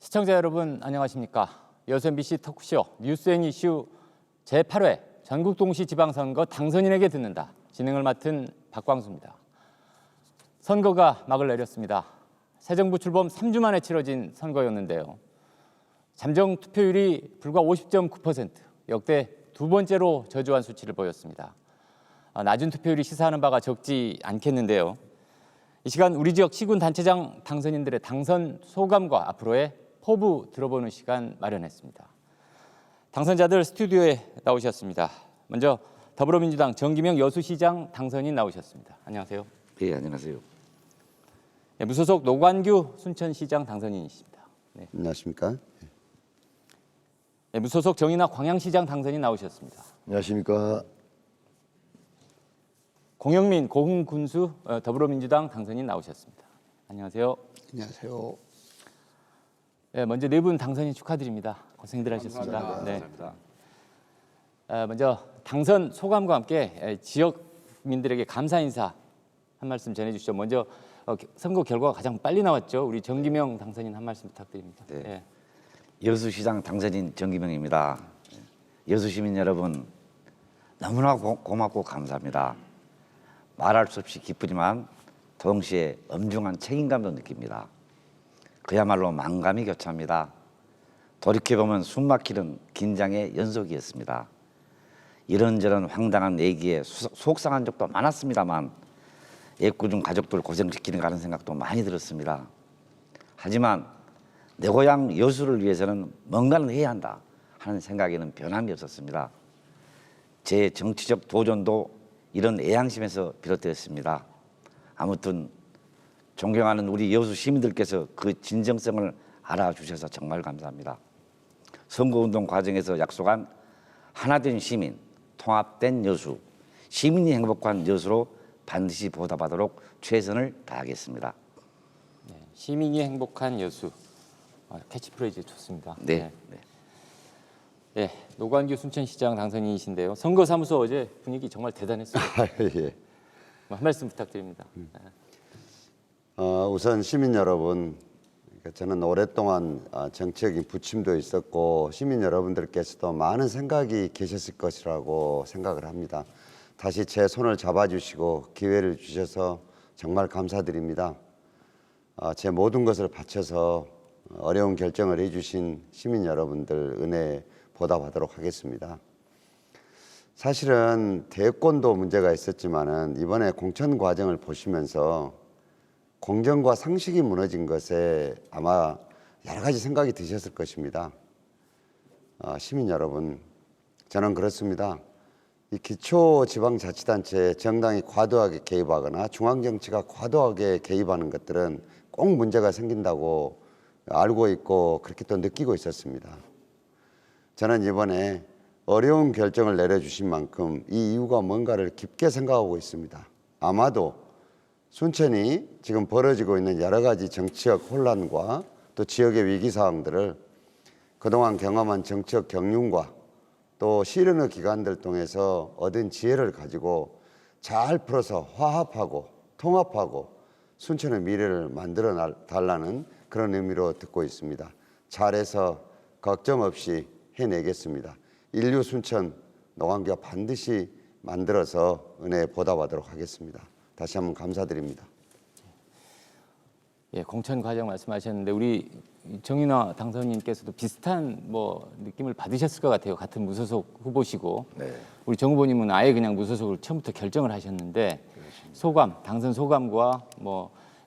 시청자 여러분 안녕하십니까? 여수 MBC 토크쇼 뉴스앤이슈 제8회 전국동시지방선거 당선인에게 듣는다. 진행을 맡은 박광수입니다. 선거가 막을 내렸습니다. 새 정부 출범 3주 만에 치러진 선거였는데요. 잠정 투표율이 불과 50.9%, 역대 두 번째로 저조한 수치를 보였습니다. 낮은 투표율이 시사하는 바가 적지 않겠는데요. 이 시간 우리 지역 시군단체장 당선인들의 당선 소감과 앞으로의 포부 들어보는 시간 마련했습니다. 당선자들 스튜디오에 나오셨습니다. 먼저 더불어민주당 정기명 여수시장 당선인 나오셨습니다. 안녕하세요. 네, 안녕하세요. 네, 무소속 노관규 순천시장 당선인이십니다. 네. 안녕하십니까? 네, 무소속 정인학 광양시장 당선인 나오셨습니다. 안녕하십니까? 공영민 고흥군수 더불어민주당 당선인 나오셨습니다. 안녕하세요. 안녕하세요. 네, 먼저 네 분 당선인 축하드립니다. 고생들 하셨습니다. 감사합니다. 네. 먼저 당선 소감과 함께 지역민들에게 감사 인사 한 말씀 전해주시죠. 먼저 선거 결과가 가장 빨리 나왔죠. 우리 정기명 당선인 한 말씀 부탁드립니다. 네. 네. 여수시장 당선인 정기명입니다. 여수시민 여러분 너무나 고맙고 감사합니다. 말할 수 없이 기쁘지만 동시에 엄중한 책임감도 느낍니다. 그야말로 만감이 교차합니다. 돌이켜보면 숨막히는 긴장의 연속이었습니다. 이런저런 황당한 얘기에 속상한 적도 많았습니다만 애꿎은 가족들 고생시키는 거 하는 생각도 많이 들었습니다. 하지만 내 고향 여수를 위해서는 뭔가는 해야 한다 하는 생각에는 변함이 없었습니다. 제 정치적 도전도 이런 애양심에서 비롯되었습니다. 아무튼 존경하는 우리 여수 시민들께서 그 진정성을 알아주셔서 정말 감사합니다. 선거운동 과정에서 약속한 하나된 시민, 통합된 여수, 시민이 행복한 여수로 반드시 보답하도록 최선을 다하겠습니다. 네. 시민이 행복한 여수. 캐치프레이즈 좋습니다. 네. 네. 네. 노관규 순천시장 당선인이신데요. 선거사무소 어제 분위기 정말 대단했어요. 예. 한 말씀 부탁드립니다. 우선 시민 여러분, 저는 오랫동안 정치적인 부침도 있었고 시민 여러분들께서도 많은 생각이 계셨을 것이라고 생각을 합니다. 다시 제 손을 잡아주시고 기회를 주셔서 정말 감사드립니다. 제 모든 것을 바쳐서 어려운 결정을 해주신 시민 여러분들 은혜에 보답하도록 하겠습니다. 사실은 대권도 문제가 있었지만은 이번에 공천 과정을 보시면서 공정과 상식이 무너진 것에 아마 여러 가지 생각이 드셨을 것입니다. 시민 여러분, 저는 그렇습니다. 이 기초지방자치단체에 정당이 과도하게 개입하거나 중앙정치가 과도하게 개입하는 것들은 꼭 문제가 생긴다고 알고 있고 그렇게 또 느끼고 있었습니다. 저는 이번에 어려운 결정을 내려주신 만큼 이 이유가 뭔가를 깊게 생각하고 있습니다. 아마도 순천이 지금 벌어지고 있는 여러 가지 정치적 혼란과 또 지역의 위기 상황들을 그동안 경험한 정치적 경륜과 또 시련의 기간들 통해서 얻은 지혜를 가지고 잘 풀어서 화합하고 통합하고 순천의 미래를 만들어 달라는 그런 의미로 듣고 있습니다. 잘해서 걱정 없이 해내겠습니다. 인류 순천 노관규가 반드시 만들어서 은혜에 보답하도록 하겠습니다. 다시 한번 감사드립니다. 예, 공천 과정 말씀하셨는데 우리 정인화 당선인께서도 비슷한 느낌을 받으셨을 것 같아요. 같은 무소속 후보시고 네. 우리 정 후보님은 아예 그냥 무소속을 처음부터 결정을 하셨는데 소감, 당선 소감과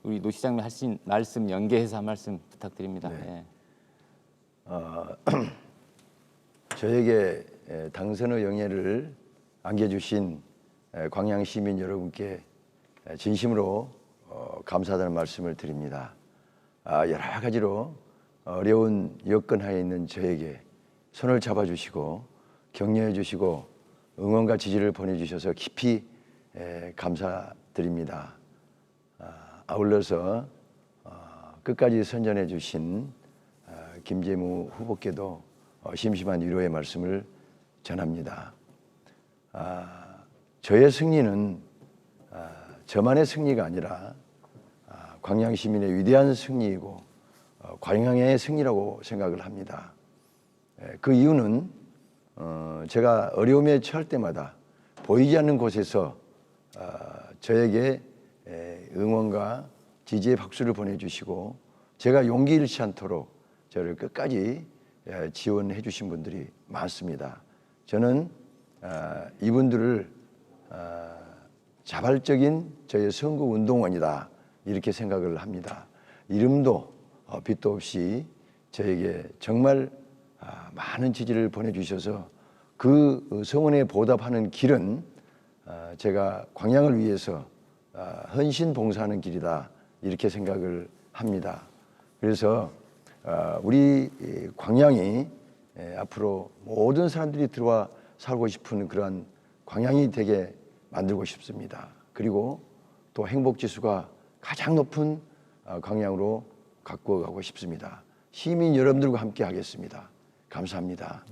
우리 노 시장님 하신 말씀 연계해서 한 말씀 부탁드립니다. 네. 저에게 당선의 영예를 안겨주신 광양 시민 여러분께 진심으로 감사하다는 말씀을 드립니다. 여러 가지로 어려운 여건하에 있는 저에게 손을 잡아주시고 격려해 주시고 응원과 지지를 보내주셔서 깊이 감사드립니다. 아울러서 끝까지 선전해 주신 김재무 후보께도 심심한 위로의 말씀을 전합니다. 저의 승리는 저만의 승리가 아니라 광양 시민의 위대한 승리이고 광양의 승리라고 생각을 합니다. 그 이유는 제가 어려움에 처할 때마다 보이지 않는 곳에서 저에게 응원과 지지의 박수를 보내주시고 제가 용기 잃지 않도록 저를 끝까지 지원해 주신 분들이 많습니다. 저는 이분들을 자발적인 저의 선거 운동원이다 이렇게 생각을 합니다. 이름도 빛도 없이 저에게 정말 많은 지지를 보내주셔서 그 성원에 보답하는 길은 제가 광양을 위해서 헌신 봉사하는 길이다 이렇게 생각을 합니다. 그래서 우리 광양이 앞으로 모든 사람들이 들어와 살고 싶은 그러한 광양이 되게 만들고 싶습니다. 그리고 또 행복지수가 가장 높은 광양으로 갖고 가고 싶습니다. 시민 여러분들과 함께 하겠습니다. 감사합니다.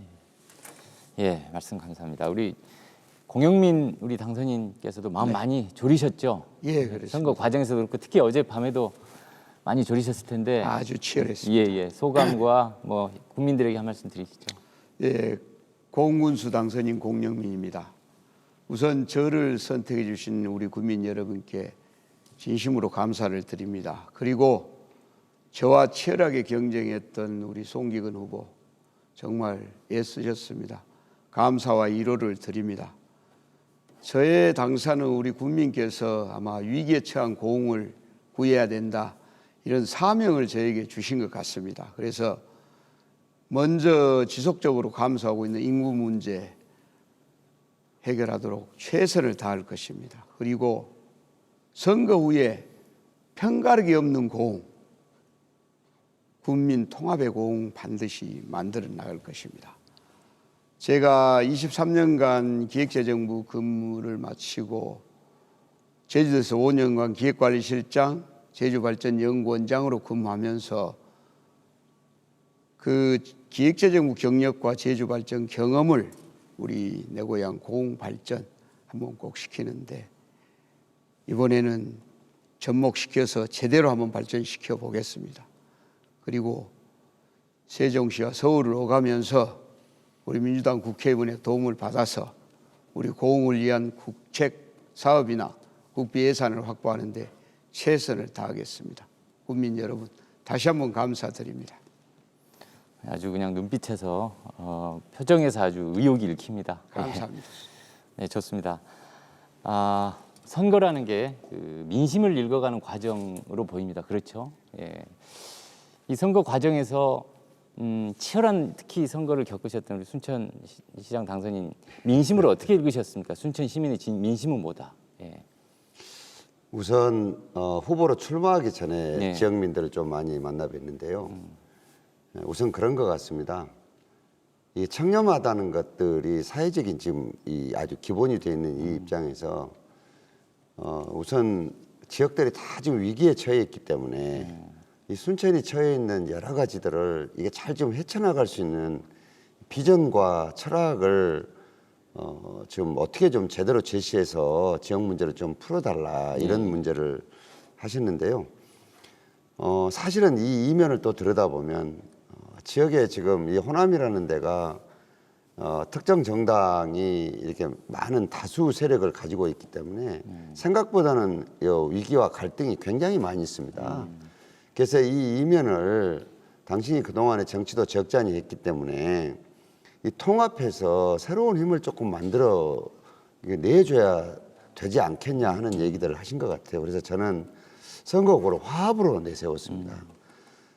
예, 말씀 감사합니다. 우리 공영민 우리 당선인께서도 마음 많이 졸이셨죠? 예, 그렇습니다. 선거 과정에서도 그렇고 특히 어젯밤에도 많이 졸이셨을 텐데 아주 치열했습니다. 예, 소감과 뭐 국민들에게 한 말씀 드리시죠. 예, 공군수 당선인 공영민입니다. 우선 저를 선택해 주신 우리 국민 여러분께 진심으로 감사를 드립니다. 그리고 저와 치열하게 경쟁했던 우리 송기근 후보 정말 애쓰셨습니다. 감사와 위로를 드립니다. 저의 당사는 우리 국민께서 아마 위기에 처한 고흥을 구해야 된다 이런 사명을 저에게 주신 것 같습니다. 그래서 먼저 지속적으로 감수하고 있는 인구 문제 해결하도록 최선을 다할 것입니다. 그리고 선거 후에 편가르기 없는 고흥, 국민 통합의 고흥 반드시 만들어 나갈 것입니다. 제가 23년간 기획재정부 근무를 마치고 제주도에서 5년간 기획관리실장, 제주발전연구원장으로 근무하면서 그 기획재정부 경력과 제주발전 경험을 우리 내 고향 고흥 발전 한번 꼭 시키는데 이번에는 접목시켜서 제대로 한번 발전시켜 보겠습니다. 그리고 세종시와 서울을 오가면서 우리 민주당 국회의원의 도움을 받아서 우리 고흥을 위한 국책 사업이나 국비 예산을 확보하는 데 최선을 다하겠습니다. 국민 여러분 다시 한번 감사드립니다. 아주 그냥 눈빛에서 표정에서 아주 의욕이 읽힙니다. 감사합니다. 네, 좋습니다. 선거라는 게 그 민심을 읽어가는 과정으로 보입니다. 그렇죠? 예. 이 선거 과정에서 치열한 특히 선거를 겪으셨던 우리 순천시장 당선인 민심을 어떻게 읽으셨습니까? 순천 시민의 민심은 뭐다? 예. 우선 후보로 출마하기 전에 네. 지역민들을 좀 많이 만나뵀는데요. 우선 그런 것 같습니다. 이 청렴하다는 것들이 사회적인 지금 이 아주 기본이 되어 있는 이 입장에서 우선 지역들이 다 지금 위기에 처해 있기 때문에 이 순천이 처해 있는 여러 가지들을 이게 잘 좀 헤쳐나갈 수 있는 비전과 철학을 지금 어떻게 좀 제대로 제시해서 지역 문제를 좀 풀어달라 이런 문제를 하셨는데요. 사실은 이 이면을 또 들여다보면 지역에 지금 이 호남이라는 데가 특정 정당이 이렇게 많은 다수 세력을 가지고 있기 때문에 생각보다는 위기와 갈등이 굉장히 많이 있습니다. 그래서 이 이면을 당신이 그동안에 정치도 적잖이 했기 때문에 이 통합해서 새로운 힘을 조금 만들어 내줘야 되지 않겠냐 하는 얘기들을 하신 것 같아요. 그래서 저는 선거구를 화합으로 내세웠습니다.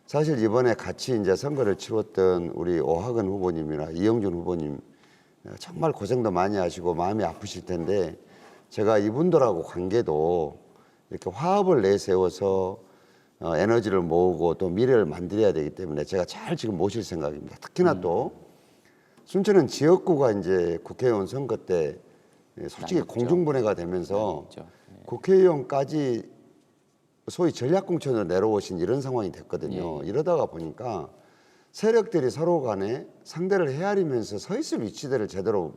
사실 이번에 같이 이제 선거를 치렀던 우리 오학은 후보님이나 이영준 후보님 정말 고생도 많이 하시고 마음이 아프실 텐데 제가 이분들하고 관계도 이렇게 화합을 내세워서 에너지를 모으고 또 미래를 만들어야 되기 때문에 제가 잘 지금 모실 생각입니다. 특히나 또 순천은 지역구가 이제 국회의원 선거 때 솔직히 나뉘었죠. 공중분해가 되면서 나뉘었죠. 국회의원까지 소위 전략공천으로 내려오신 이런 상황이 됐거든요. 이러다가 보니까 세력들이 서로 간에 상대를 헤아리면서 서 있을 위치들을 제대로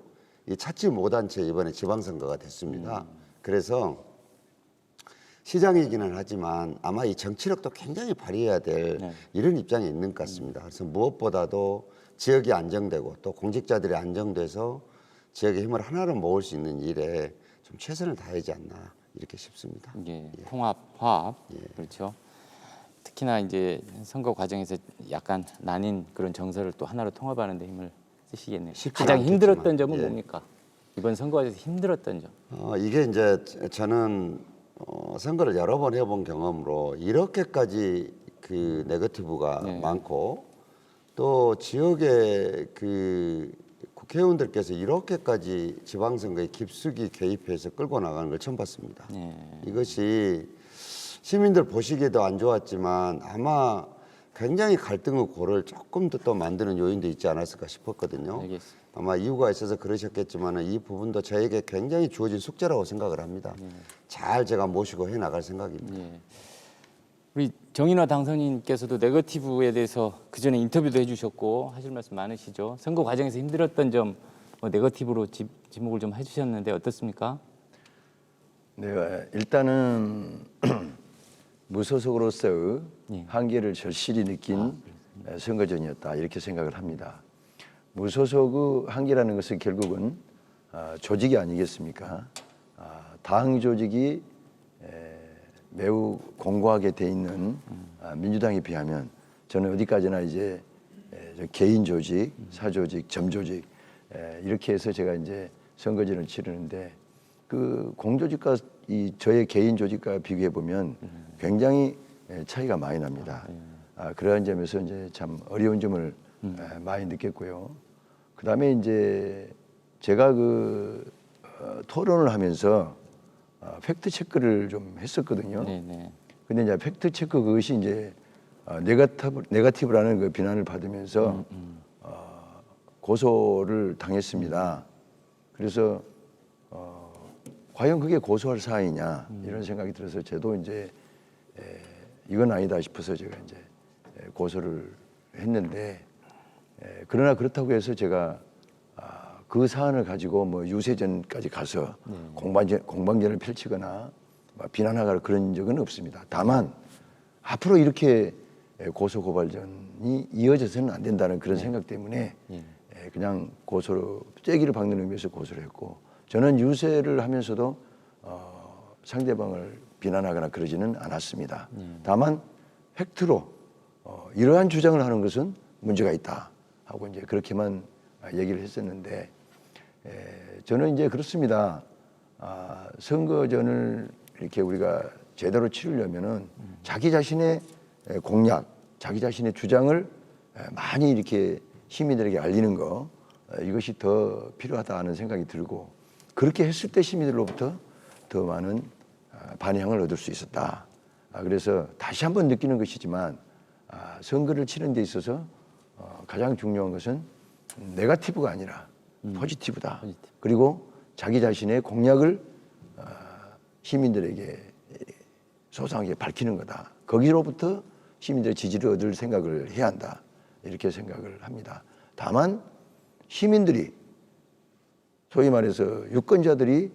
찾지 못한 채 이번에 지방선거가 됐습니다. 그래서 시장이기는 하지만 아마 이 정치력도 굉장히 발휘해야 될 네. 이런 입장에 있는 것 같습니다. 그래서 무엇보다도 지역이 안정되고 또 공직자들이 안정돼서 지역의 힘을 하나로 모을 수 있는 일에 좀 최선을 다하지 않나 이렇게 싶습니다. 예, 통합, 화합, 그렇죠. 특히나 이제 선거 과정에서 약간 나뉜 그런 정서를 또 하나로 통합하는 데 힘을 쓰시겠네요. 쉽지는 가장 않겠지만, 힘들었던 점은 예. 뭡니까? 이번 선거에서 힘들었던 점. 이게 이제 저는 선거를 여러 번 해본 경험으로 이렇게까지 그 네거티브가 네. 많고 또 지역의 그 국회의원들께서 이렇게까지 지방선거에 깊숙이 개입해서 끌고 나가는 걸 처음 봤습니다. 예. 이것이 시민들 보시기에도 안 좋았지만 아마 굉장히 갈등의 고를 조금 더 또 만드는 요인도 있지 않았을까 싶었거든요. 알겠습니다. 아마 이유가 있어서 그러셨겠지만 이 부분도 저에게 굉장히 주어진 숙제라고 생각을 합니다. 잘 제가 모시고 해 나갈 생각입니다. 예. 우리 정인화 당선인께서도 네거티브에 대해서 그 전에 인터뷰도 해주셨고 하실 말씀 많으시죠. 선거 과정에서 힘들었던 점 네거티브로 지목을 좀 해주셨는데 어떻습니까? 네, 일단은 무소속으로서의 예. 한계를 절실히 느낀 선거전이었다 이렇게 생각을 합니다. 무소속의 한계라는 것은 결국은 조직이 아니겠습니까? 당 조직이 매우 공고하게 돼 있는 민주당에 비하면 저는 어디까지나 이제 개인 조직, 사조직, 점조직 이렇게 해서 제가 이제 선거전을 치르는데 그 공조직과 이 저의 개인 조직과 비교해 보면 굉장히 차이가 많이 납니다. 그러한 점에서 이제 참 어려운 점을 많이 느꼈고요. 그다음에 이제 제가 그 토론을 하면서 팩트 체크를 좀 했었거든요. 네네. 근데 이제 팩트 체크 그것이 이제 네거티브라는 그 비난을 받으면서 고소를 당했습니다. 그래서 과연 그게 고소할 사안이냐 이런 생각이 들어서 저도 이제 이건 아니다 싶어서 제가 이제 고소를 했는데 그러나 그렇다고 해서 제가 그 사안을 가지고 뭐 유세전까지 가서 공방전을 펼치거나 비난하거나 그런 적은 없습니다. 다만 앞으로 이렇게 고소 고발전이 이어져서는 안 된다는 그런 생각 때문에 그냥 고소로 쐐기를 박는 의미에서 고소를 했고 저는 유세를 하면서도 상대방을 비난하거나 그러지는 않았습니다. 다만 팩트로 이러한 주장을 하는 것은 문제가 있다 하고 이제 그렇게만 얘기를 했었는데 저는 이제 그렇습니다. 선거전을 이렇게 우리가 제대로 치르려면은 자기 자신의 공약, 자기 자신의 주장을 많이 이렇게 시민들에게 알리는 거 이것이 더 필요하다는 생각이 들고 그렇게 했을 때 시민들로부터 더 많은 반향을 얻을 수 있었다. 그래서 다시 한번 느끼는 것이지만 선거를 치는 데 있어서 가장 중요한 것은 네거티브가 아니라 포지티브다. 그리고 자기 자신의 공약을 시민들에게 소상하게 밝히는 거다. 거기로부터 시민들의 지지를 얻을 생각을 해야 한다. 이렇게 생각을 합니다. 다만 시민들이 소위 말해서 유권자들이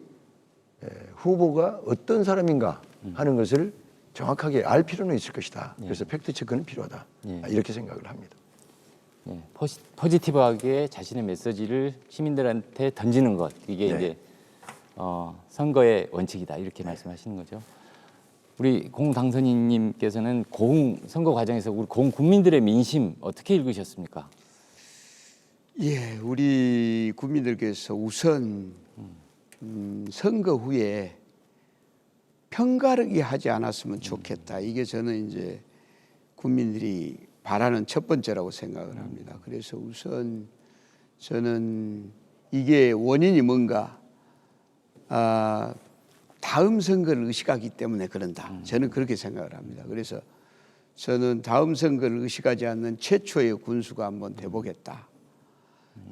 후보가 어떤 사람인가 하는 것을 정확하게 알 필요는 있을 것이다. 그래서 팩트 체크는 필요하다. 이렇게 생각을 합니다. 예, 포지티브하게 자신의 메시지를 시민들한테 던지는 것 이게 이제 선거의 원칙이다 이렇게 말씀하시는 거죠. 우리 공 당선인님께서는 선거 과정에서 우리 공 국민들의 민심 어떻게 읽으셨습니까? 예, 우리 국민들께서 우선 선거 후에 편가르기 하지 않았으면 좋겠다. 이게 저는 이제 국민들이 바라는 첫 번째라고 생각을 합니다. 그래서 우선 저는 이게 원인이 뭔가 다음 선거를 의식하기 때문에 그런다. 저는 그렇게 생각을 합니다. 그래서 저는 다음 선거를 의식하지 않는 최초의 군수가 한번 돼보겠다.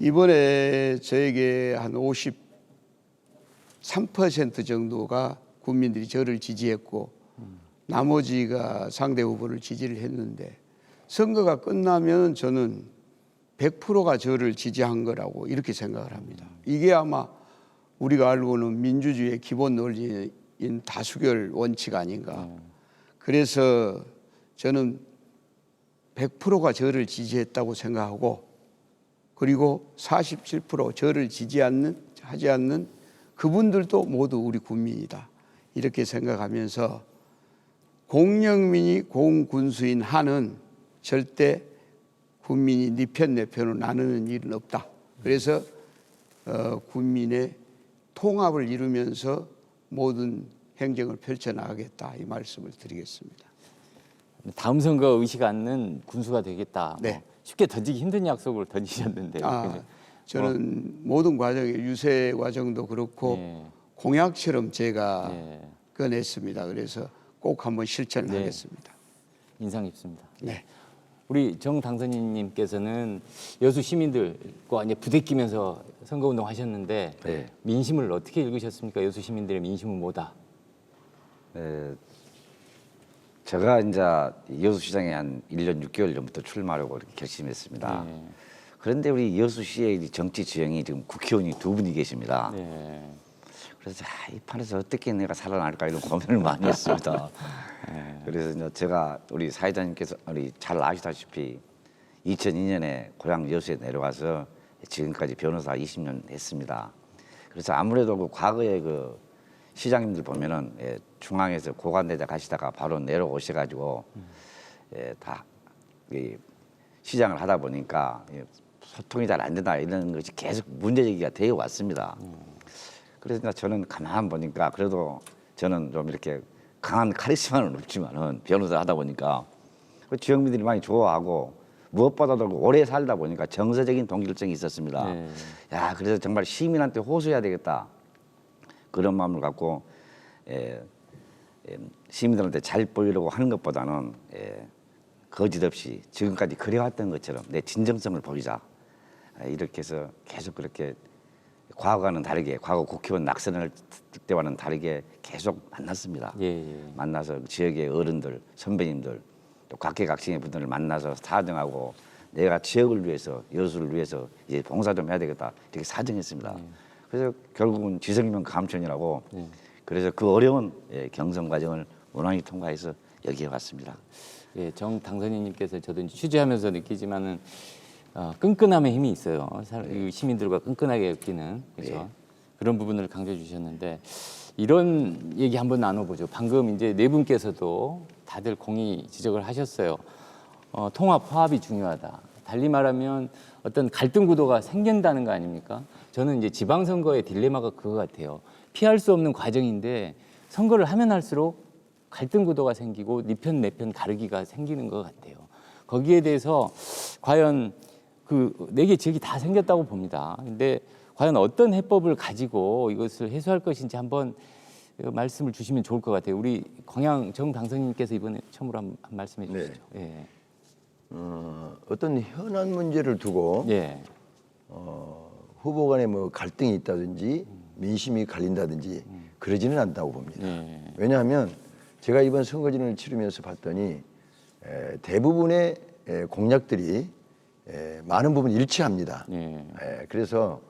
이번에 저에게 한 53% 정도가 국민들이 저를 지지했고 나머지가 상대 후보를 지지를 했는데 선거가 끝나면 저는 100%가 저를 지지한 거라고 이렇게 생각을 합니다. 이게 아마 우리가 알고는 민주주의의 기본 논리에 다수결 원칙 아닌가. 그래서 저는 100%가 저를 지지했다고 생각하고, 그리고 47% 저를 하지 않는 그분들도 모두 우리 국민이다, 이렇게 생각하면서 공영민이 공군수인 한은 절대 국민이 네 편 내 편으로 나누는 일은 없다. 그래서 국민의 통합을 이루면서 모든 행정을 펼쳐나가겠다, 이 말씀을 드리겠습니다. 다음 선거 의식 않는 군수가 되겠다. 네. 뭐 쉽게 던지기 힘든 약속을 던지셨는데. 저는 모든 과정에 유세 과정도 그렇고 네. 공약처럼 제가 네. 꺼냈습니다. 그래서 꼭 한번 실천을 네. 하겠습니다. 인상 깊습니다. 네. 우리 정 당선인님께서는 여수 시민들과 이제 부대끼면서 선거운동 하셨는데 네. 민심을 어떻게 읽으셨습니까? 여수 시민들의 민심은 뭐다? 제가 이제 여수시장에 한 1년 6개월 전부터 출마하려고 이렇게 결심했습니다. 네. 그런데 우리 여수시의 정치 지형이 지금 국회의원이 2분이 계십니다. 네. 그래서 이 판에서 어떻게 내가 살아날까 이런 고민을 많이 했습니다. 그래서 이제 제가 우리 사회자님께서 우리 잘 아시다시피 2002년에 고향 여수에 내려와서 지금까지 변호사 20년 했습니다. 그래서 아무래도 그 과거에 그 시장님들 보면은 중앙에서 고관대자 가시다가 바로 내려오셔가지고 다 시장을 하다 보니까 소통이 잘 안 된다 이런 것이 계속 문제 제기가 되어 왔습니다. 그래서 저는 가만 보니까 그래도 저는 좀 이렇게 강한 카리스마는 없지만은 변호사 하다 보니까 지역민들이 많이 좋아하고 무엇보다도 오래 살다 보니까 정서적인 동질성이 있었습니다. 네. 야, 그래서 정말 시민한테 호소해야 되겠다. 그런 마음을 갖고 시민들한테 잘 보이려고 하는 것보다는 거짓 없이 지금까지 그래왔던 것처럼 내 진정성을 보이자. 이렇게 해서 계속 그렇게 과거와는 다르게 과거 국회의원 낙선을 때와는 다르게 계속 만났습니다. 예. 만나서 지역의 어른들, 선배님들 또 각계각층의 분들을 만나서 사정하고 내가 지역을 위해서 여수를 위해서 이제 봉사 좀 해야 되겠다 이렇게 사정했습니다. 그래서 결국은 지성이면 감천이라고 그래서 그 어려운 경선 과정을 원활히 통과해서 여기에 왔습니다. 예, 정 당선인님께서 저도 이제 취재하면서 느끼지만은 끈끈함의 힘이 있어요. 이 시민들과 끈끈하게 엮이는 그렇죠. 네. 그런 부분을 강조해 주셨는데 이런 얘기 한번 나눠보죠. 방금 이제 네 분께서도 다들 공히 지적을 하셨어요. 통합, 화합이 중요하다. 달리 말하면 어떤 갈등 구도가 생긴다는 거 아닙니까? 저는 이제 지방선거의 딜레마가 그거 같아요. 피할 수 없는 과정인데 선거를 하면 할수록 갈등 구도가 생기고 네 편 내 편 가르기가 생기는 것 같아요. 거기에 대해서 과연 그 네 개 지역이 다 생겼다고 봅니다. 근데 과연 어떤 해법을 가지고 이것을 해소할 것인지 한번 말씀을 주시면 좋을 것 같아요. 우리 광양 정 당선인께서 이번에 처음으로 한 말씀해 주시죠. 예. 어떤 현안 문제를 두고 예. 후보 간에 뭐 갈등이 있다든지 민심이 갈린다든지 그러지는 않다고 봅니다. 예. 왜냐하면 제가 이번 선거진을 치르면서 봤더니 대부분의 공약들이 많은 부분 일치합니다. 예. 그래서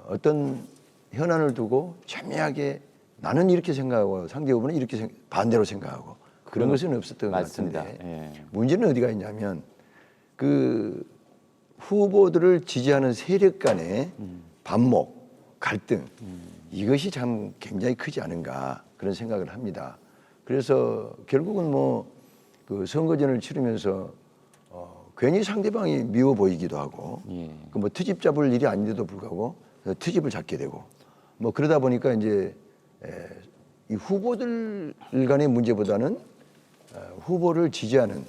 어떤 현안을 두고 첨예하게 나는 이렇게 생각하고 상대 후보는 이렇게 반대로 생각하고 그런 것은 없었던 것 맞습니다. 같은데 예. 문제는 어디가 있냐면 그 후보들을 지지하는 세력 간의 반목, 갈등 이것이 참 굉장히 크지 않은가 그런 생각을 합니다. 그래서 결국은 뭐 그 선거전을 치르면서 괜히 상대방이 미워 보이기도 하고 예. 그 뭐 트집 잡을 일이 아닌데도 불구하고 트집을 잡게 되고 뭐 그러다 보니까 이제 이 후보들 간의 문제보다는 후보를 지지하는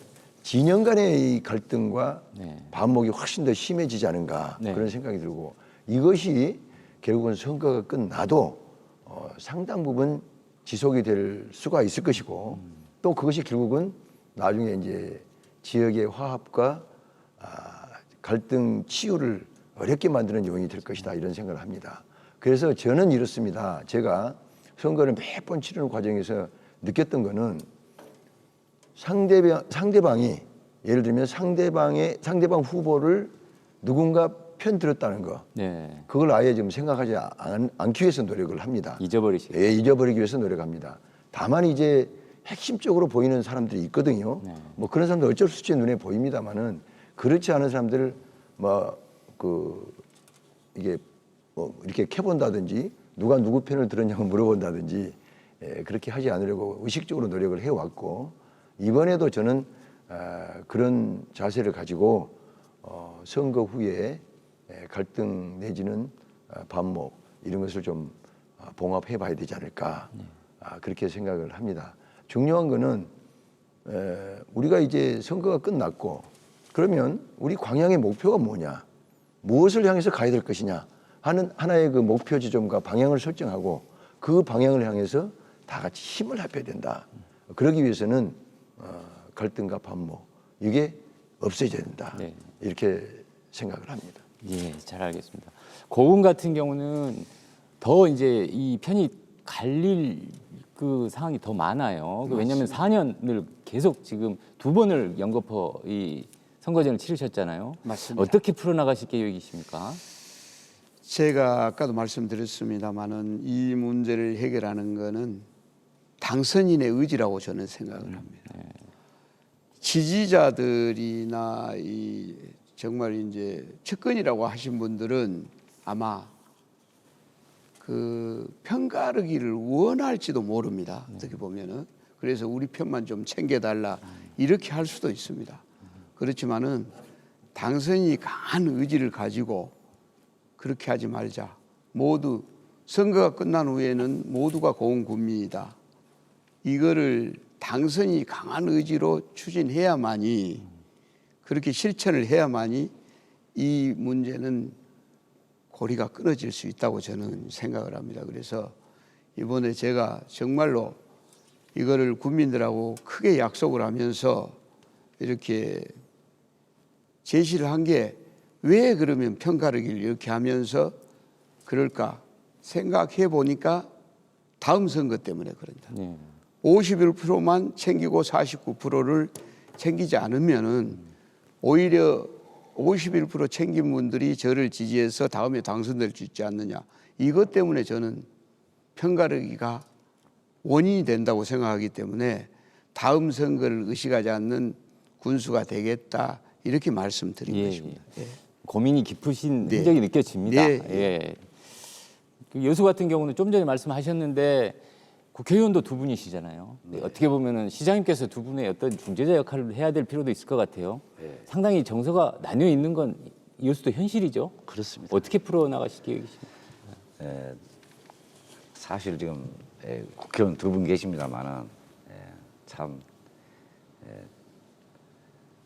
진영 간의 이 갈등과 네. 반목이 훨씬 더 심해지지 않은가 네. 그런 생각이 들고 이것이 결국은 선거가 끝나도 상당 부분 지속이 될 수가 있을 것이고 또 그것이 결국은 나중에 이제 지역의 화합과 갈등 치유를 어렵게 만드는 요인이 될 것이다 이런 생각을 합니다. 그래서 저는 이렇습니다. 제가 선거를 몇 번 치르는 과정에서 느꼈던 거는 상대방이 예를 들면 상대방 후보를 누군가 편 들었다는 거, 네. 그걸 아예 지금 생각하지 않기 위해서 노력을 합니다. 잊어버리시고. 예, 잊어버리기 위해서 노력합니다. 다만 이제 핵심적으로 보이는 사람들이 있거든요. 뭐 그런 사람들 어쩔 수 없이 눈에 보입니다만은 그렇지 않은 사람들을 이게 뭐 이렇게 캐본다든지 누가 누구 편을 들었냐고 물어본다든지 그렇게 하지 않으려고 의식적으로 노력을 해왔고, 이번에도 저는 그런 자세를 가지고 선거 후에 갈등 내지는 반목 이런 것을 좀 봉합해 봐야 되지 않을까, 그렇게 생각을 합니다. 중요한 거는 우리가 이제 선거가 끝났고 그러면 우리 광양의 목표가 뭐냐, 무엇을 향해서 가야 될 것이냐 하는 하나의 그 목표 지점과 방향을 설정하고 그 방향을 향해서 다 같이 힘을 합해야 된다. 그러기 위해서는 갈등과 반목 이게 없어져야 된다. 네. 이렇게 생각을 합니다. 예, 잘 알겠습니다. 고흥 같은 경우는 더 이제 이 편이 갈릴 그 상황이 더 많아요. 왜냐하면 4년을 계속 지금 2번을 연거푸 이 선거전을 치르셨잖아요. 맞습니다. 어떻게 풀어나가실 계획이십니까? 제가 아까도 말씀드렸습니다마는 이 문제를 해결하는 것은 당선인의 의지라고 저는 생각을 합니다. 지지자들이나 이 정말 이제 측근이라고 하신 분들은 아마 그 편가르기를 원할지도 모릅니다. 어떻게 보면은. 그래서 우리 편만 좀 챙겨달라 이렇게 할 수도 있습니다. 그렇지만은 당선인이 강한 의지를 가지고 그렇게 하지 말자. 모두 선거가 끝난 후에는 모두가 고흥 군민이다. 이거를 당선인이 강한 의지로 추진해야만이, 그렇게 실천을 해야만이 이 문제는 고리가 끊어질 수 있다고 저는 생각을 합니다. 그래서 이번에 제가 정말로 이거를 국민들하고 크게 약속을 하면서 이렇게 제시를 한 게, 왜 그러면 편가르기를 이렇게 하면서 그럴까 생각해 보니까 다음 선거 때문에 그런다. 네. 51%만 챙기고 49%를 챙기지 않으면은 오히려 51% 챙긴 분들이 저를 지지해서 다음에 당선될 수 있지 않느냐. 이것 때문에 저는 편가르기가 원인이 된다고 생각하기 때문에 다음 선거를 의식하지 않는 군수가 되겠다. 이렇게 말씀드린 것입니다. 예. 고민이 깊으신 네. 흔적이 느껴집니다. 네. 예. 그 여수 같은 경우는 좀 전에 말씀하셨는데 국회의원도 2분이시잖아요. 어떻게 보면은 시장님께서 2분의 어떤 중재자 역할을 해야 될 필요도 있을 것 같아요. 상당히 정서가 나뉘어 있는 건 여수도 현실이죠. 그렇습니다. 어떻게 풀어 나가실 계획이십니까? 사실 지금 국회의원 2분 계십니다만은 참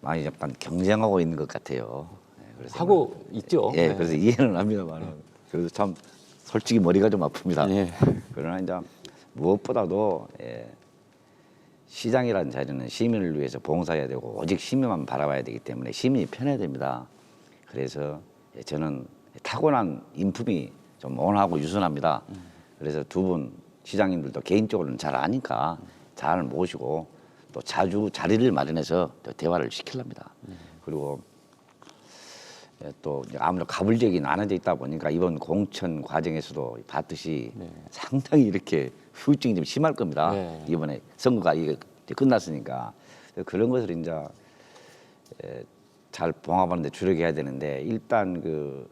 많이 약간 경쟁하고 있는 것 같아요. 그래서 하고 있죠. 예, 네. 그래서 이해는 합니다만은 그래서 참 솔직히 머리가 좀 아픕니다. 예. 그러나 이제 무엇보다도 시장이라는 자리는 시민을 위해서 봉사해야 되고 오직 시민만 바라봐야 되기 때문에 시민이 편해야 됩니다. 그래서 저는 타고난 인품이 좀 온화하고 유순합니다. 그래서 2분 시장님들도 개인적으로는 잘 아니까 잘 모시고 또 자주 자리를 마련해서 또 대화를 시키랍니다. 그리고 또 아무래도 가불적이 나눠져 있다 보니까 이번 공천 과정에서도 봤듯이 상당히 이렇게 후유증이 좀 심할 겁니다. 네. 이번에 선거가 이제 끝났으니까 그런 것을 이제 잘 봉합하는 데 주력해야 되는데, 일단 그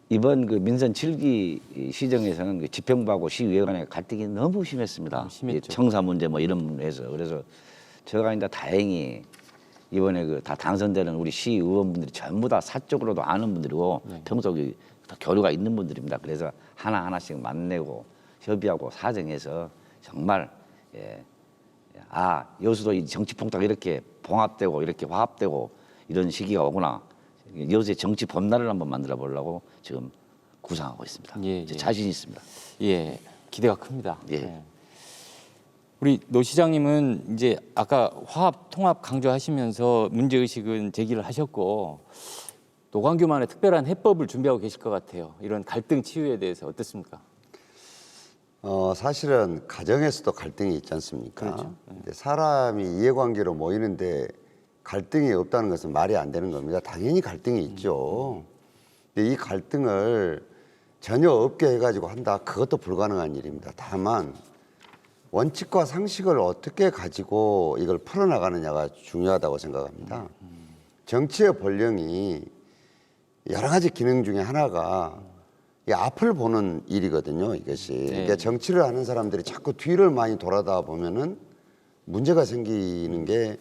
이번 그 민선 7기 시정에서는 그 지평부하고 시의회 간의 갈등이 너무 심했습니다. 너무 심했죠. 청사 문제 뭐 이런 문제에서. 그래서 제가 이제 다행히 이번에 그 다 당선되는 우리 시의원분들이 전부 다 사적으로도 아는 분들이고 평소 다 교류가 있는 분들입니다. 그래서 하나하나씩 만나고 협의하고 사정해서 정말 여수도 이 정치 폭탄이 이렇게 봉합되고 이렇게 화합되고 이런 시기가 오구나. 여수의 정치 봄날을 한번 만들어 보려고 지금 구상하고 있습니다. 예. 자신 있습니다. 예, 기대가 큽니다. 예. 우리 노 시장님은 이제 아까 화합 통합 강조하시면서 문제 의식은 제기를 하셨고 노광규만의 특별한 해법을 준비하고 계실 것 같아요. 이런 갈등 치유에 대해서 어떻습니까? 사실은 가정에서도 갈등이 있지 않습니까? 그렇죠. 근데 사람이 이해관계로 모이는데 갈등이 없다는 것은 말이 안 되는 겁니다. 당연히 갈등이 있죠. 근데 이 갈등을 전혀 없게 해가지고 한다. 그것도 불가능한 일입니다. 다만 원칙과 상식을 어떻게 가지고 이걸 풀어나가느냐가 중요하다고 생각합니다. 정치의 본령이 여러 가지 기능 중에 하나가 이 앞을 보는 일이거든요. 이것이. 그러니까 정치를 하는 사람들이 자꾸 뒤를 많이 돌아다 보면은 문제가 생기는 게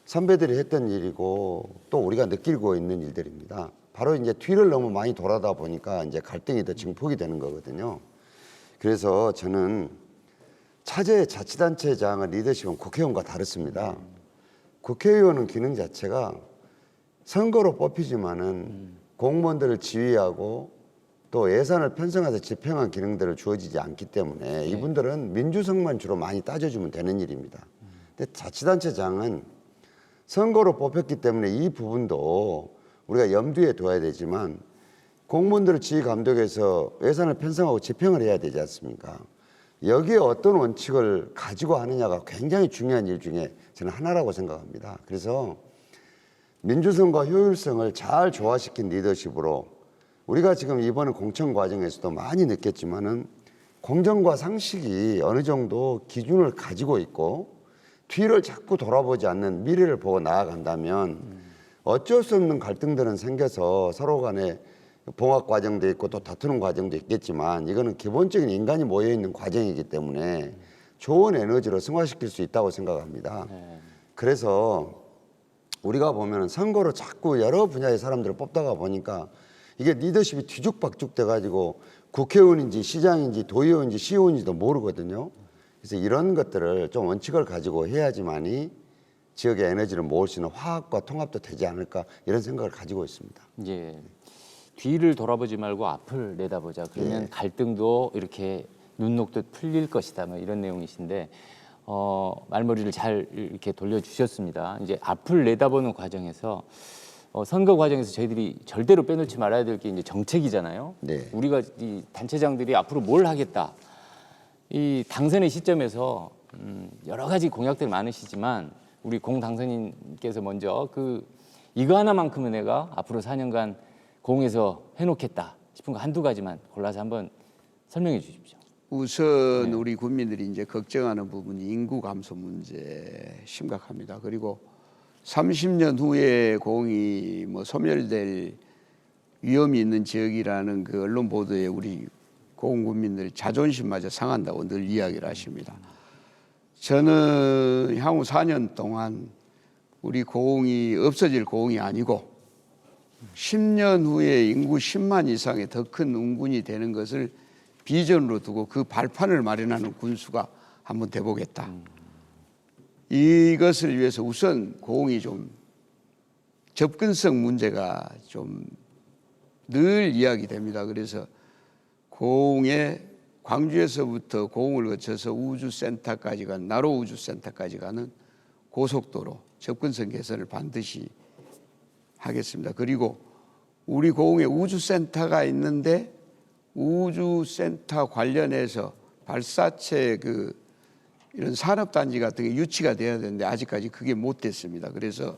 선배들이 했던 일이고 또 우리가 느끼고 있는 일들입니다. 바로 이제 뒤를 너무 많이 돌아다 보니까 이제 갈등이 더 증폭이 되는 거거든요. 그래서 저는 차제 자치단체장의 리더십은 국회의원과 다릅니다. 국회의원은 기능 자체가 선거로 뽑히지만은 공무원들을 지휘하고 또 예산을 편성해서 집행한 기능들을 주어지지 않기 때문에 이분들은 민주성만 주로 많이 따져주면 되는 일입니다. 근데 자치단체장은 선거로 뽑혔기 때문에 이 부분도 우리가 염두에 둬야 되지만 공무원들을 지휘 감독해서 예산을 편성하고 집행을 해야 되지 않습니까? 여기에 어떤 원칙을 가지고 하느냐가 굉장히 중요한 일 중에 저는 하나라고 생각합니다. 그래서 민주성과 효율성을 잘 조화시킨 리더십으로 우리가 지금 이번 공천 과정에서도 많이 느꼈지만은 공정과 상식이 어느 정도 기준을 가지고 있고 뒤를 자꾸 돌아보지 않는 미래를 보고 나아간다면 어쩔 수 없는 갈등들은 생겨서 서로 간에 봉합 과정도 있고 또 다투는 과정도 있겠지만 이거는 기본적인 인간이 모여 있는 과정이기 때문에 좋은 에너지로 승화시킬 수 있다고 생각합니다. 그래서 우리가 보면 선거로 자꾸 여러 분야의 사람들을 뽑다가 보니까 이게 리더십이 뒤죽박죽 돼가지고 국회의원인지 시장인지 도의원인지 시의원인지도 모르거든요. 그래서 이런 것들을 좀 원칙을 가지고 해야지만이 지역의 에너지를 모을 수 있는 화합과 통합도 되지 않을까 이런 생각을 가지고 있습니다. 예. 뒤를 돌아보지 말고 앞을 내다보자. 그러면 갈등도 이렇게 눈 녹듯 풀릴 것이다. 뭐 이런 내용이신데 말머리를 잘 이렇게 돌려주셨습니다. 이제 앞을 내다보는 과정에서 선거 과정에서 저희들이 절대로 빼놓지 말아야 될 게 이제 정책이잖아요. 네. 우리가 이 단체장들이 앞으로 뭘 하겠다. 이 당선의 시점에서 여러 가지 공약들 많으시지만 우리 공 당선인께서 먼저 이거 하나만큼은 내가 앞으로 4년간 공에서 해놓겠다 싶은 거 한두 가지만 골라서 한번 설명해 주십시오. 우선 우리 국민들이 이제 걱정하는 부분이 인구 감소 문제 심각합니다. 그리고 30년 후에 공이 뭐 소멸될 위험이 있는 지역이라는 그 언론 보도에 우리 공 국민들 자존심마저 상한다고 늘 이야기를 하십니다. 저는 향후 4년 동안 우리 고흥이 없어질 고흥이 아니고 10년 후에 인구 10만 이상의 더 큰 운군이 되는 것을 비전으로 두고 그 발판을 마련하는 군수가 한번 돼보겠다. 이것을 위해서 우선 고흥이 좀 접근성 문제가 좀 늘 이야기됩니다. 그래서 고흥에 광주에서부터 고흥을 거쳐서 우주센터까지 간 나로 우주센터까지 가는 고속도로 접근성 개선을 반드시 하겠습니다. 그리고 우리 고흥에 우주센터가 있는데 우주센터 관련해서 발사체 이런 산업단지 같은 게 유치가 돼야 되는데 아직까지 그게 못 됐습니다. 그래서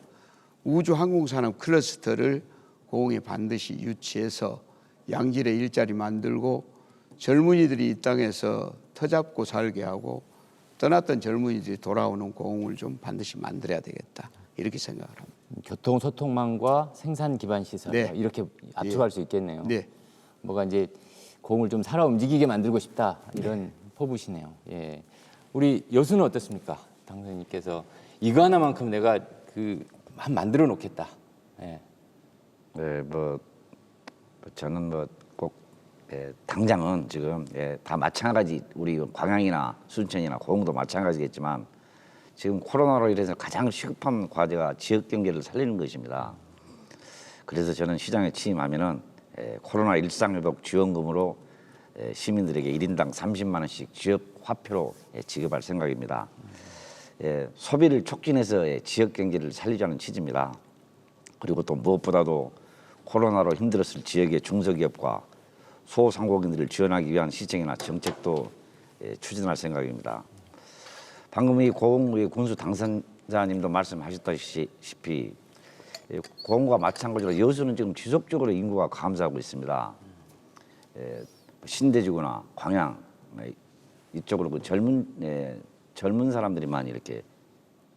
우주항공산업 클러스터를 고흥에 반드시 유치해서 양질의 일자리 만들고 젊은이들이 이 땅에서 터잡고 살게 하고 떠났던 젊은이들이 돌아오는 고흥을 좀 반드시 만들어야 되겠다. 이렇게 생각을 합니다. 교통 소통망과 생산 기반 시설 네. 이렇게 압축할 수 있겠네요. 네. 뭐가 이제 공을 좀 살아 움직이게 만들고 싶다 이런 포부시네요. 예. 우리 여수는 어떻습니까? 당선인께서 이거 하나만큼 내가 한 만들어 놓겠다. 예. 네, 저는 꼭 당장은 지금 다 마찬가지 우리 광양이나 순천이나 고흥도 마찬가지겠지만 지금 코로나로 인해서 가장 시급한 과제가 지역 경제를 살리는 것입니다. 그래서 저는 시장에 취임하면은 코로나 일상회복 지원금으로 시민들에게 1인당 30만 원씩 지역 화표로 지급할 생각입니다. 소비를 촉진해서 지역 경제를 살리자는 취지입니다. 그리고 또 무엇보다도 코로나로 힘들었을 지역의 중소기업과 소상공인들을 지원하기 위한 시정이나 정책도 추진할 생각입니다. 방금 이 고흥의 군수 당선자님도 말씀하셨다시피 공무가 마찬가지로 여수는 지금 지속적으로 인구가 감소하고 있습니다. 신대지구나 광양 이쪽으로 그 젊은 사람들이 많이 이렇게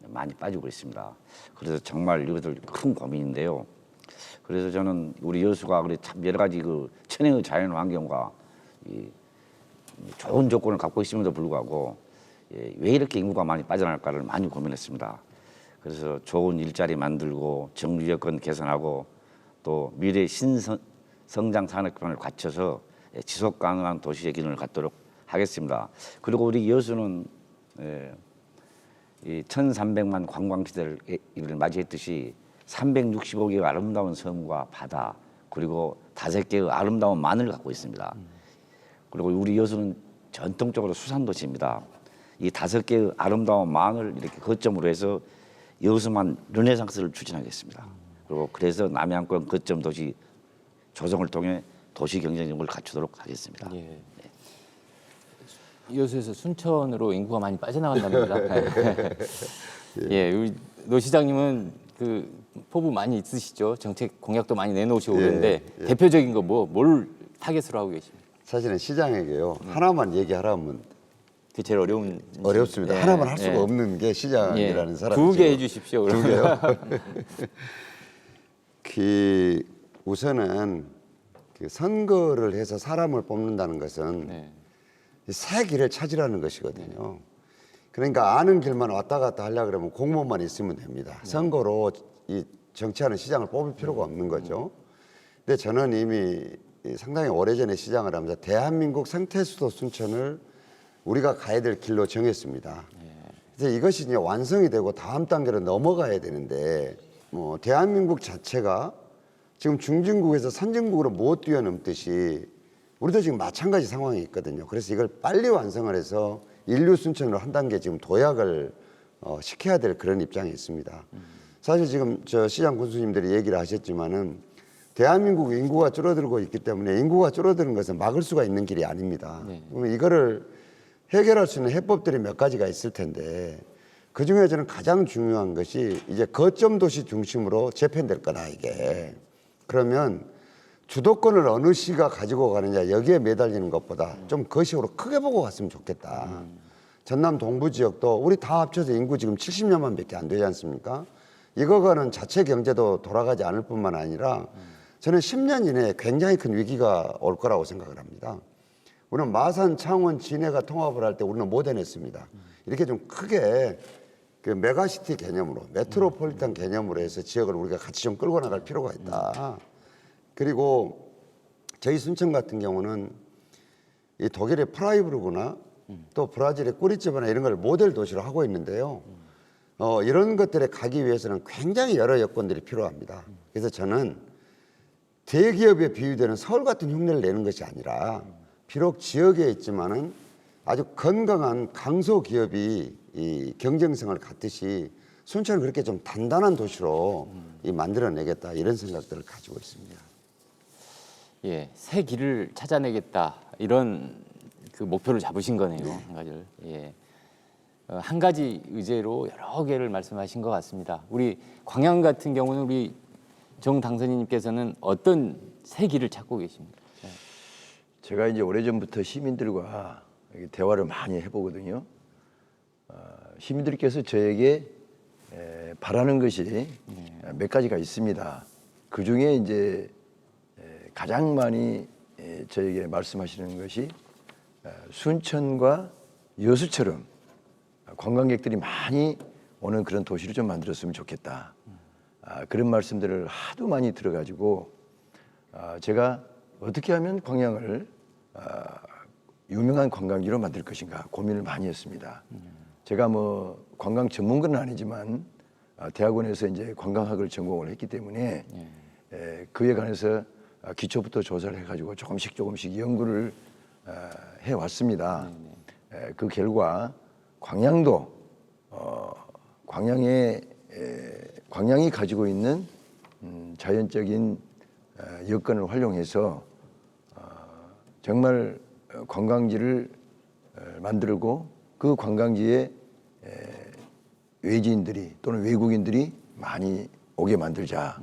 많이 빠지고 있습니다. 그래서 정말 이것들 큰 고민인데요. 그래서 저는 우리 여수가 그래 참 여러 가지 그 천혜의 자연 환경과 이 좋은 조건을 갖고 있음에도 불구하고 왜 이렇게 인구가 많이 빠져나갈까를 많이 고민했습니다. 그래서 좋은 일자리 만들고 정부 여건 개선하고 또 미래 신성장 산업권을 갖춰서 지속 가능한 도시의 기능을 갖도록 하겠습니다. 그리고 우리 여수는 이 1,300만 관광 시대를 맞이했듯이 365개의 아름다운 섬과 바다 그리고 5개의 아름다운 만을 갖고 있습니다. 그리고 우리 여수는 전통적으로 수산 도시입니다. 이 5개의 아름다운 만을 이렇게 거점으로 해서 여수만 르네상스를 추진하겠습니다. 그리고 그래서 남해안권 거점 도시 조성을 통해 도시 경쟁력을 갖추도록 하겠습니다. 예. 여수에서 순천으로 인구가 많이 빠져나간답니다. 예, 우리 노 시장님은 그 포부 많이 있으시죠? 정책 공약도 많이 내놓으시고 그런데 대표적인 거 뭘 타겟으로 하고 계십니까? 사실은 시장에게요 하나만 얘기하라면 그 제일 어렵습니다. 예, 하나만 할 수가 예. 없는 게 시장이라는 사람이죠. 2개 해주십시오. 두 그러면. 개요? 우선은 그 선거를 해서 사람을 뽑는다는 것은 네. 새 길을 찾으라는 것이거든요. 그러니까 아는 길만 왔다 갔다 하려 그러면 공무원만 있으면 됩니다. 선거로 이 정치하는 시장을 뽑을 필요가 없는 거죠. 근데 저는 이미 상당히 오래전에 시장을 하면서 대한민국 생태수도 순천을 우리가 가야 될 길로 정했습니다. 그래서 이것이 이제 완성이 되고 다음 단계로 넘어가야 되는데 뭐 대한민국 자체가 지금 중진국에서 선진국으로 못 뛰어넘듯이 우리도 지금 마찬가지 상황이 있거든요. 그래서 이걸 빨리 완성을 해서 인류 순천으로 한 단계 지금 도약을 시켜야 될 그런 입장에 있습니다. 사실 지금 저 시장 군수님들이 얘기를 하셨지만은 대한민국 인구가 줄어들고 있기 때문에 인구가 줄어드는 것은 막을 수가 있는 길이 아닙니다. 그러면 이거를 해결할 수 있는 해법들이 몇 가지가 있을 텐데 그 중에 저는 가장 중요한 것이 이제 거점 도시 중심으로 재편될 거다 이게. 그러면 주도권을 어느 시가 가지고 가느냐 여기에 매달리는 것보다 좀 거시적으로 크게 보고 갔으면 좋겠다. 전남 동부 지역도 우리 다 합쳐서 인구 지금 70만 밖에 안 되지 않습니까? 이거가는 자체 경제도 돌아가지 않을 뿐만 아니라 저는 10년 이내에 굉장히 큰 위기가 올 거라고 생각을 합니다. 우리는 마산, 창원, 진해가 통합을 할 때 우리는 못 해냈습니다. 이렇게 좀 크게 그 메가시티 개념으로 메트로폴리탄 개념으로 해서 지역을 우리가 같이 좀 끌고 나갈 필요가 있다. 그리고 저희 순천 같은 경우는 이 독일의 프라이부르크나 또 브라질의 꾸리찌바나 이런 걸 모델 도시로 하고 있는데요. 이런 것들에 가기 위해서는 굉장히 여러 여건들이 필요합니다. 그래서 저는 대기업에 비유되는 서울 같은 흉내를 내는 것이 아니라 비록 지역에 있지만은 아주 건강한 강소 기업이 이 경쟁성을 갖듯이 순천을 그렇게 좀 단단한 도시로 만들어내겠다 이런 생각들을 가지고 있습니다. 예, 새 길을 찾아내겠다 이런 그 목표를 잡으신 거네요. 한 가지를. 예. 한 가지 의제로 여러 개를 말씀하신 것 같습니다. 우리 광양 같은 경우는 우리 정 당선인님께서는 어떤 새 길을 찾고 계십니까? 제가 이제 오래전부터 시민들과 대화를 많이 해보거든요. 시민들께서 저에게 바라는 것이 몇 가지가 있습니다. 그 중에 이제 가장 많이 저에게 말씀하시는 것이 순천과 여수처럼 관광객들이 많이 오는 그런 도시를 좀 만들었으면 좋겠다. 그런 말씀들을 하도 많이 들어가지고 제가 어떻게 하면 광양을 유명한 관광지로 만들 것인가 고민을 많이 했습니다. 제가 뭐 관광 전문가는 아니지만 대학원에서 이제 관광학을 전공을 했기 때문에 그에 관해서 기초부터 조사를 해가지고 조금씩 연구를 해왔습니다. 그 결과 광양도 광양이 가지고 있는 자연적인 여건을 활용해서 정말 관광지를 만들고 그 관광지에 외지인들이 또는 외국인들이 많이 오게 만들자.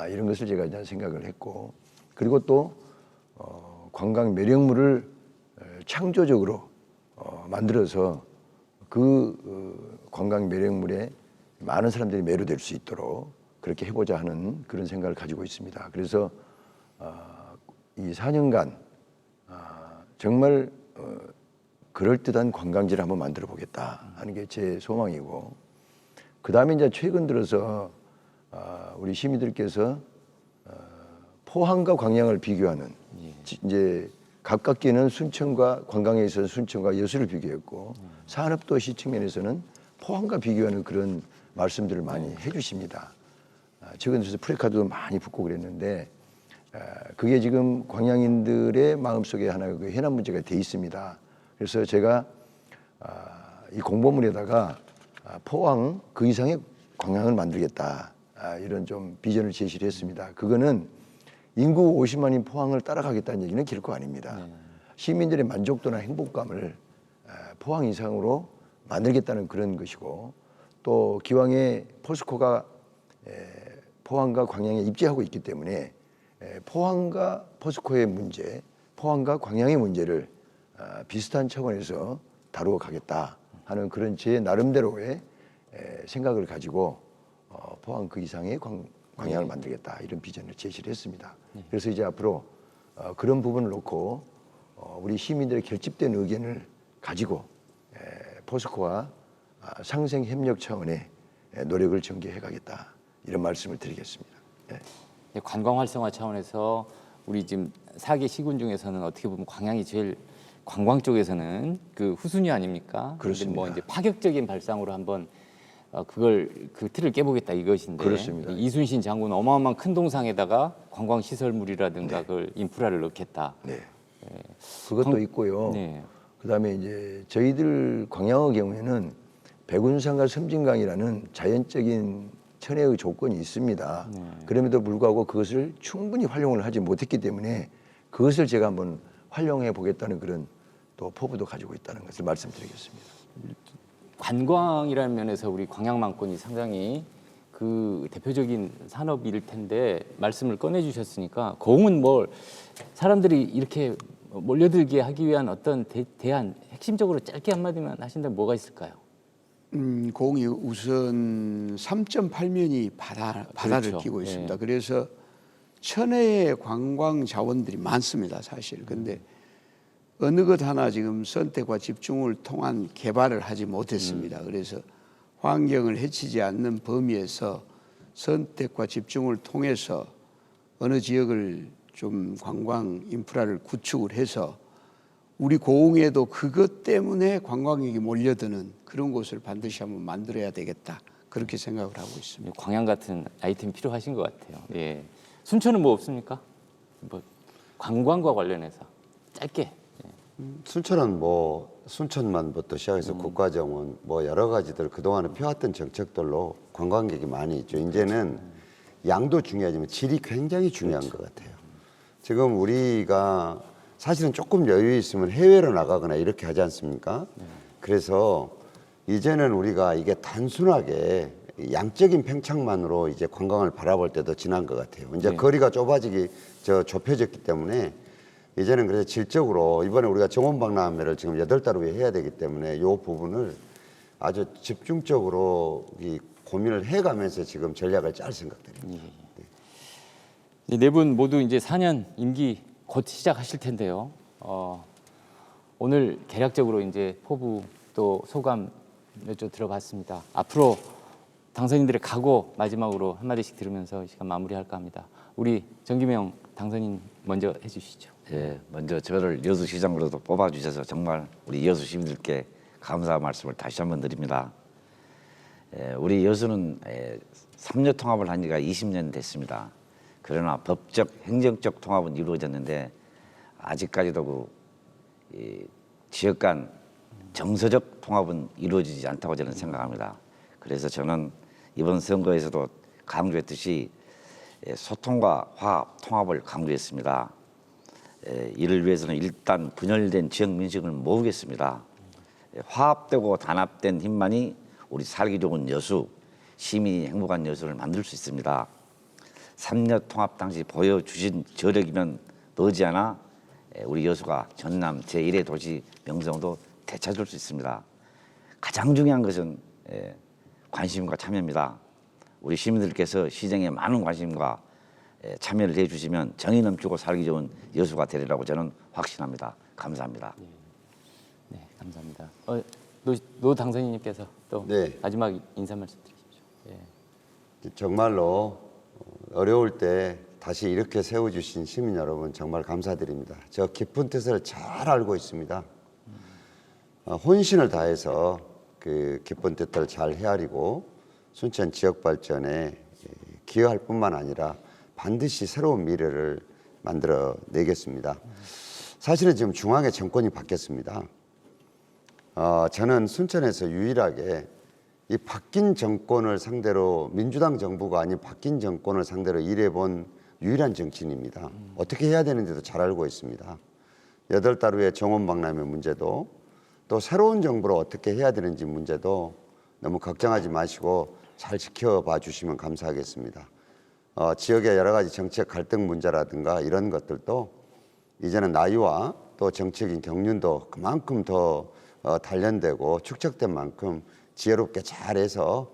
이런 것을 제가 이제 생각을 했고, 그리고 또 관광 매력물을 창조적으로 만들어서 그 관광 매력물에 많은 사람들이 매료될 수 있도록 그렇게 해보자 하는 그런 생각을 가지고 있습니다. 그래서 이 4년간 정말 그럴듯한 관광지를 한번 만들어 보겠다 하는 게 제 소망이고, 그 다음에 이제 최근 들어서 우리 시민들께서 포항과 광양을 비교하는, 이제 가깝게는 순천과 관광에 있어서 순천과 여수를 비교했고, 산업도시 측면에서는 포항과 비교하는 그런 말씀들을 많이 해주십니다. 최근 들어서 프레카드도 많이 붙고 그랬는데, 그게 지금 광양인들의 마음속에 하나의 그 해남 문제가 돼 있습니다. 그래서 제가 이 공보문에다가 포항 그 이상의 광양을 만들겠다, 이런 좀 비전을 제시를 했습니다. 그거는 인구 50만인 포항을 따라가겠다는 얘기는 결코 아닙니다. 시민들의 만족도나 행복감을 포항 이상으로 만들겠다는 그런 것이고, 또 기왕에 포스코가 포항과 광양에 입지하고 있기 때문에 포항과 포스코의 문제, 포항과 광양의 문제를 비슷한 차원에서 다루어 가겠다 하는 그런 제 나름대로의 생각을 가지고 포항 그 이상의 광양을 만들겠다, 이런 비전을 제시를 했습니다. 그래서 이제 앞으로 그런 부분을 놓고 우리 시민들의 결집된 의견을 가지고 포스코와 상생 협력 차원의 노력을 전개해 가겠다, 이런 말씀을 드리겠습니다. 관광 활성화 차원에서 우리 지금 4개 시군 중에서는 어떻게 보면 광양이 제일 관광 쪽에서는 그 후순위 아닙니까? 그렇습니다. 뭐 이제 파격적인 발상으로 한번 그 틀을 깨보겠다 이것인데, 그렇습니다. 이순신 장군 어마어마한 큰 동상에다가 관광 시설물이라든가 그걸 인프라를 넣겠다. 네. 그것도 있고요. 네. 그다음에 이제 저희들 광양의 경우에는 백운산과 섬진강이라는 자연적인 천혜의 조건이 있습니다. 그럼에도 불구하고 그것을 충분히 활용을 하지 못했기 때문에 그것을 제가 한번 활용해 보겠다는 그런 또 포부도 가지고 있다는 것을 말씀드리겠습니다. 관광이라는 면에서 우리 광양만권이 상당히 그 대표적인 산업일 텐데, 말씀을 꺼내 주셨으니까 고흥은 뭘 사람들이 이렇게 몰려들게 하기 위한 어떤 대안, 핵심적으로 짧게 한마디만 하신다면 뭐가 있을까요? 고흥이 우선 3.8면이 바다를 그렇죠. 끼고 있습니다. 그래서 천혜의 관광 자원들이 많습니다, 사실. 근데 어느 것 하나 지금 선택과 집중을 통한 개발을 하지 못했습니다. 그래서 환경을 해치지 않는 범위에서 선택과 집중을 통해서 어느 지역을 좀 관광 인프라를 구축을 해서 우리 고흥에도 그것 때문에 관광객이 몰려드는 그런 곳을 반드시 한번 만들어야 되겠다, 그렇게 생각을 하고 있습니다. 광양 같은 아이템 필요하신 것 같아요. 예. 순천은 뭐 없습니까? 뭐 관광과 관련해서 짧게. 순천은 뭐 순천만부터 시작해서 국가정원 뭐 여러 가지들 그동안에 펴왔던 정책들로 관광객이 많이 있죠. 이제는 양도 중요하지만 질이 굉장히 중요한 것 같아요. 지금 우리가 사실은 조금 여유 있으면 해외로 나가거나 이렇게 하지 않습니까? 그래서 이제는 우리가 이게 단순하게 양적인 팽창만으로 이제 관광을 바라볼 때도 지난 것 같아요. 이제 거리가 좁혀졌기 때문에 이제는 그래서 질적으로 이번에 우리가 정원박람회를 지금 8달 후에 해야 되기 때문에 이 부분을 아주 집중적으로 고민을 해가면서 지금 전략을 짤 생각들입니다. 네 분 모두 이제 4년 임기 곧 시작하실 텐데요. 오늘 개략적으로 이제 포부 또 소감 몇 줄 들어봤습니다. 앞으로 당선인들의 각오 마지막으로 한마디씩 들으면서 시간 마무리할까 합니다. 우리 정기명 당선인 먼저 해주시죠. 예, 먼저 저를 여수시장으로도 뽑아주셔서 정말 우리 여수 시민들께 감사 말씀을 다시 한번 드립니다. 우리 여수는 3년 통합을 한 지가 20년 됐습니다. 그러나 법적, 행정적 통합은 이루어졌는데 아직까지도 이 지역 간 정서적 통합은 이루어지지 않다고 저는 생각합니다. 그래서 저는 이번 선거에서도 강조했듯이 소통과 화합, 통합을 강조했습니다. 이를 위해서는 일단 분열된 지역 민심을 모으겠습니다. 화합되고 단합된 힘만이 우리 살기 좋은 여수, 시민이 행복한 여수를 만들 수 있습니다. 3년 통합 당시 보여주신 저력이면 머지않아 우리 여수가 전남 제1의 도시 명성도 되찾을 수 있습니다. 가장 중요한 것은 관심과 참여입니다. 우리 시민들께서 시정에 많은 관심과 참여를 해주시면 정이 넘치고 살기 좋은 여수가 되리라고 저는 확신합니다. 감사합니다. 네, 감사합니다. 노 당선인님께서 또 네. 마지막 인사 말씀 드리십시오. 예. 정말로 어려울 때 다시 이렇게 세워주신 시민 여러분 정말 감사드립니다. 저 깊은 뜻을 잘 알고 있습니다. 혼신을 다해서 그 깊은 뜻을 잘 헤아리고 순천 지역 발전에 기여할 뿐만 아니라 반드시 새로운 미래를 만들어 내겠습니다. 사실은 지금 중앙에 정권이 바뀌었습니다. 저는 순천에서 유일하게 이 바뀐 정권을 상대로 민주당 정부가 아닌 바뀐 정권을 상대로 일해본 유일한 정치인입니다. 어떻게 해야 되는지도 잘 알고 있습니다. 8달 후에 정원박람회 문제도 또 새로운 정부로 어떻게 해야 되는지 문제도 너무 걱정하지 마시고 잘 지켜봐 주시면 감사하겠습니다. 지역의 여러 가지 정책 갈등 문제라든가 이런 것들도 이제는 나이와 또 정치적인 경륜도 그만큼 더 단련되고 축적된 만큼 지혜롭게 잘해서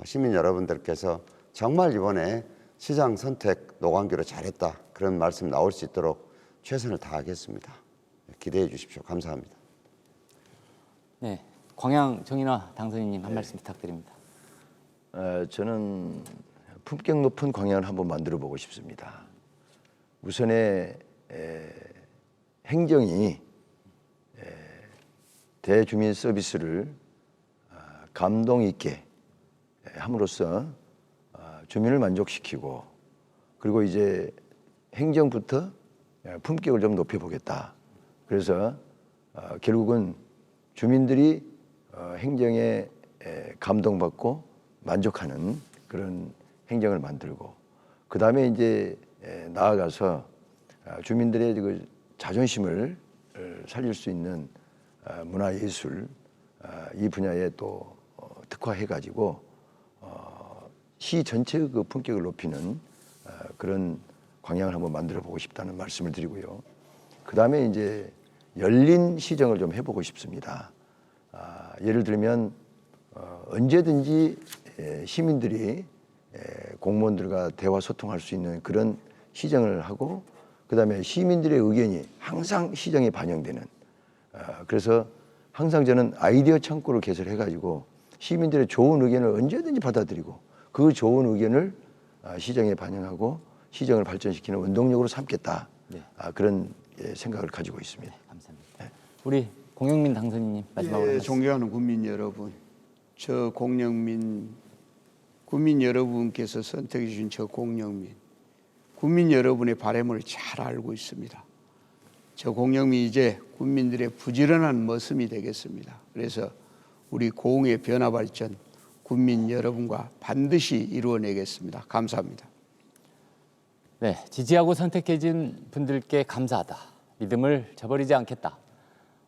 시민 여러분들께서 정말 이번에 시장 선택 노관규로 잘했다 그런 말씀 나올 수 있도록 최선을 다하겠습니다. 기대해 주십시오. 감사합니다. 네, 광양 정인화 당선인님 한 말씀 부탁드립니다. 저는 품격 높은 광양을 한번 만들어 보고 싶습니다. 우선에 행정이 대주민 서비스를 감동 있게 함으로써 주민을 만족시키고 그리고 이제 행정부터 품격을 좀 높여보겠다. 그래서 결국은 주민들이 행정에 감동받고 만족하는 그런 행정을 만들고 그 다음에 이제 나아가서 주민들의 그 자존심을 살릴 수 있는 문화예술 이 분야에 또 특화해가지고 시 전체의 그 품격을 높이는 그런 광양을 한번 만들어 보고 싶다는 말씀을 드리고요. 그 다음에 이제 열린 시정을 좀 해보고 싶습니다. 예를 들면 언제든지 시민들이 공무원들과 대화 소통할 수 있는 그런 시정을 하고 그 다음에 시민들의 의견이 항상 시정에 반영되는 그래서 항상 저는 아이디어 창구를 개설해가지고 시민들의 좋은 의견을 언제든지 받아들이고 그 좋은 의견을 시정에 반영하고 시정을 발전시키는 원동력으로 삼겠다. 네. 그런 생각을 가지고 있습니다. 네, 감사합니다. 우리 공영민 당선인님 마지막으로. 예, 존경하는 국민 여러분, 저 공영민 국민 여러분께서 선택해 주신 저 공영민 국민 여러분의 바람을 잘 알고 있습니다. 저 공영민이 이제 국민들의 부지런한 머슴이 되겠습니다. 그래서 우리 고흥의 변화 발전 국민 여러분과 반드시 이루어내겠습니다. 감사합니다. 네, 지지하고 선택해준 분들께 감사하다. 믿음을 저버리지 않겠다.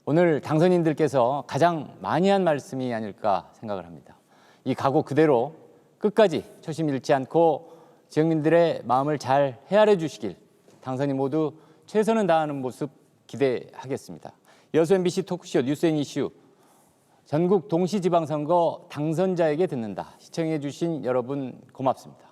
오늘 당선인들께서 가장 많이 한 말씀이 아닐까 생각을 합니다. 이 각오 그대로 끝까지 초심 잃지 않고 지역민들의 마음을 잘 헤아려 주시길 당선인 모두 최선을 다하는 모습 기대하겠습니다. 여수 MBC 토크쇼 뉴스앤 이슈 전국 동시지방선거 당선자에게 듣는다. 시청해 주신 여러분 고맙습니다.